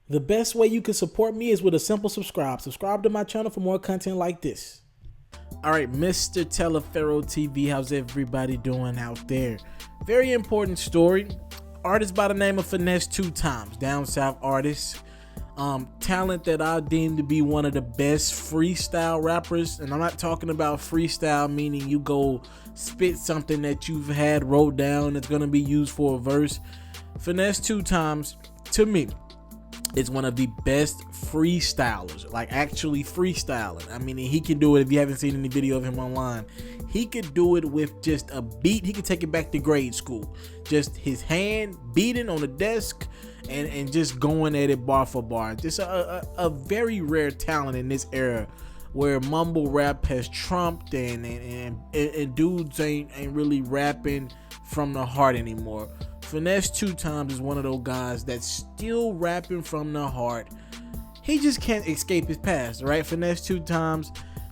The best way you can support me is with a simple subscribe. Subscribe to my channel for more content like this. All right, Mr. Taliaferro TV, how's everybody doing out there? Very important story. Artist by the name of Finese 2Tymes, down south artist. Talent that I deem to be one of the best freestyle rappers. And I'm not talking about freestyle meaning you go spit something that you've had wrote down that's going to be used for a verse. Finese 2Tymes, to me, is one of the best freestylers, like actually freestyling. I mean, he can do it. If you haven't seen any video of him online, he could do it with just a beat. He could take it back to grade school, just his hand beating on the desk and just going at it bar for bar. Just a very rare talent in this era where mumble rap has trumped and dudes ain't really rapping from the heart anymore. Finese 2Tymes is one of those guys that's still rapping from the heart. He just can't escape his past, right? Finese 2Tymes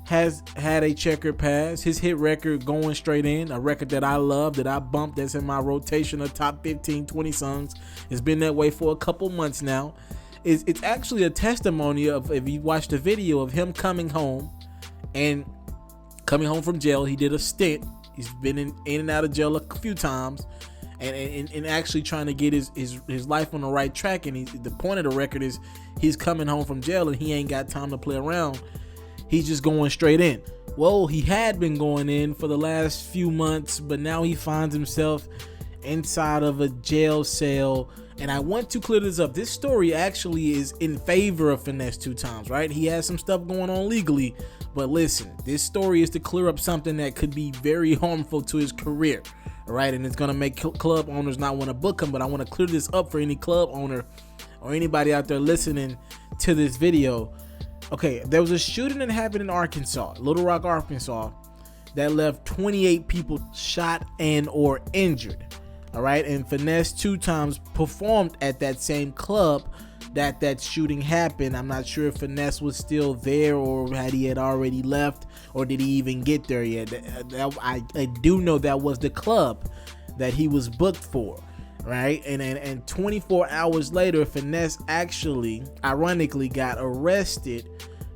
has had a checkered past. His hit record, Going Straight In, a record that I love, that I bumped, that's in my rotation of top 15, 20 songs. It's been that way for a couple months now. It's actually a testimony of, if you watch the video, of him coming home from jail. He did a stint. He's been in and out of jail a few times. And actually trying to get his life on the right track. And the point of the record is he's coming home from jail and he ain't got time to play around. He's just going straight in. Well, he had been going in for the last few months, but now he finds himself inside of a jail cell. And I want to clear this up. This story actually is in favor of Finese 2Tymes, right? He has some stuff going on legally, but listen, this story is to clear up something that could be very harmful to his career. All right, and it's gonna make club owners not want to book him. But I want to clear this up for any club owner or anybody out there listening to this video. Okay, there was a shooting that happened in Arkansas, Little Rock, Arkansas, that left 28 people shot and or injured. All right, and Finese 2Tymes performed at that same club that shooting happened. I'm not sure if Finese was still there or had he already left, or did he even get there yet. I do know that was the club that he was booked for, right? And 24 hours later, Finese actually, ironically, got arrested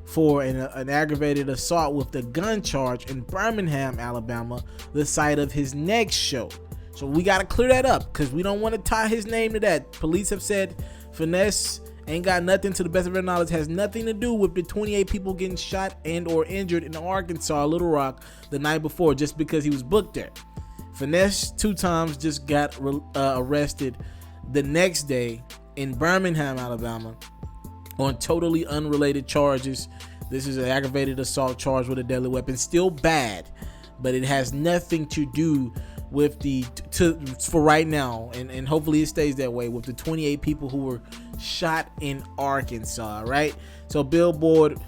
for an aggravated assault with the gun charge in Birmingham, Alabama, the site of his next show. So we got to clear that up because we don't want to tie his name to that. Police have said Finese ain't got nothing, to the best of their knowledge, has nothing to do with the 28 people getting shot and or injured in Arkansas, Little Rock, the night before, just because he was booked there. Finese 2Tymes just got arrested the next day in Birmingham, Alabama, on totally unrelated charges. This is an aggravated assault charge with a deadly weapon. Still bad, but it has nothing to do with for right now, and hopefully it stays that way, with the 28 people who were shot in Arkansas, right? So Billboard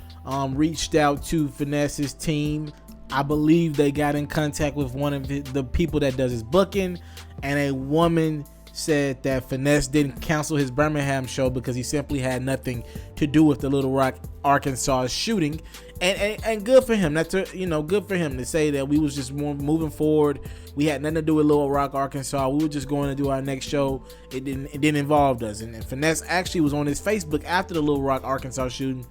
reached out to Finese's team. I believe they got in contact with one of the people that does his booking, and a woman said that Finese didn't cancel his Birmingham show because he simply had nothing to do with the Little Rock, Arkansas shooting. And good for him. That's good for him to say that we was just moving forward. We had nothing to do with Little Rock, Arkansas. We were just going to do our next show. It didn't involve us. And Finese actually was on his Facebook after the Little Rock, Arkansas shooting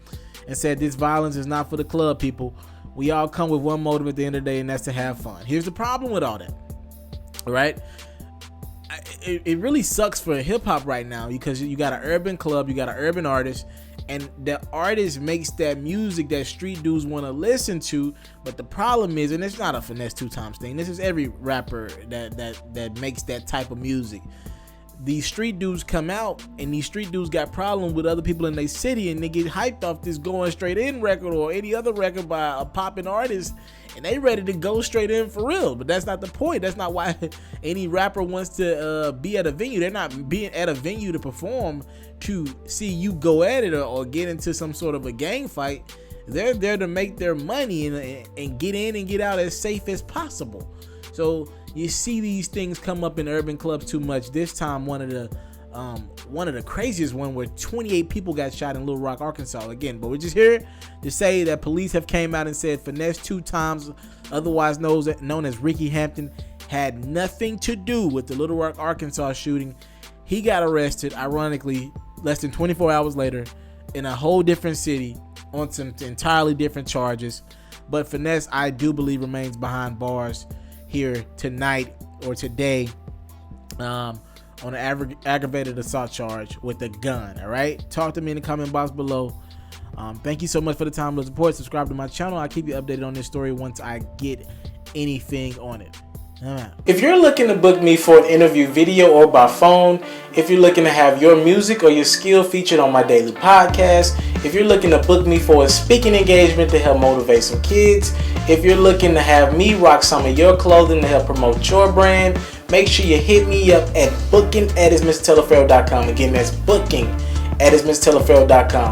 and said, "This violence is not for the club people. We all come with one motive at the end of the day, and that's to have fun." Here's the problem with all that. All right. It really sucks for hip hop right now because you got an urban club, you got an urban artist, and the artist makes that music that street dudes want to listen to. But the problem is, and it's not a Finese 2Tymes thing, this is every rapper that makes that type of music. These street dudes come out, and these street dudes got problem with other people in their city, and they get hyped off this Going Straight In record or any other record by a popping artist, and they ready to go straight in for real. But that's not the point. That's not why any rapper wants to be at a venue. They're not being at a venue to perform to see you go at it or get into some sort of a gang fight. They're there to make their money and get in and get out as safe as possible. So you see these things come up in urban clubs too much. This time, one of the craziest one where 28 people got shot in Little Rock, Arkansas again. But we're just here to say that police have came out and said Finese 2Tymes, otherwise known as Ricky Hampton, had nothing to do with the Little Rock, Arkansas shooting. He got arrested, ironically, less than 24 hours later in a whole different city on some entirely different charges. But Finesse, I do believe, remains behind bars here tonight or today on an aggravated assault charge with a gun. All right, talk to me in the comment box below. Thank you so much for the time and support. Subscribe to my channel. I'll keep you updated on this story once I get anything on it. If you're looking to book me for an interview, video, or by phone, if you're looking to have your music or your skill featured on my daily podcast, if you're looking to book me for a speaking engagement to help motivate some kids, if you're looking to have me rock some of your clothing to help promote your brand, make sure you hit me up at booking@itsmrtaliaferro.com. Again, that's booking@itsmrtaliaferro.com.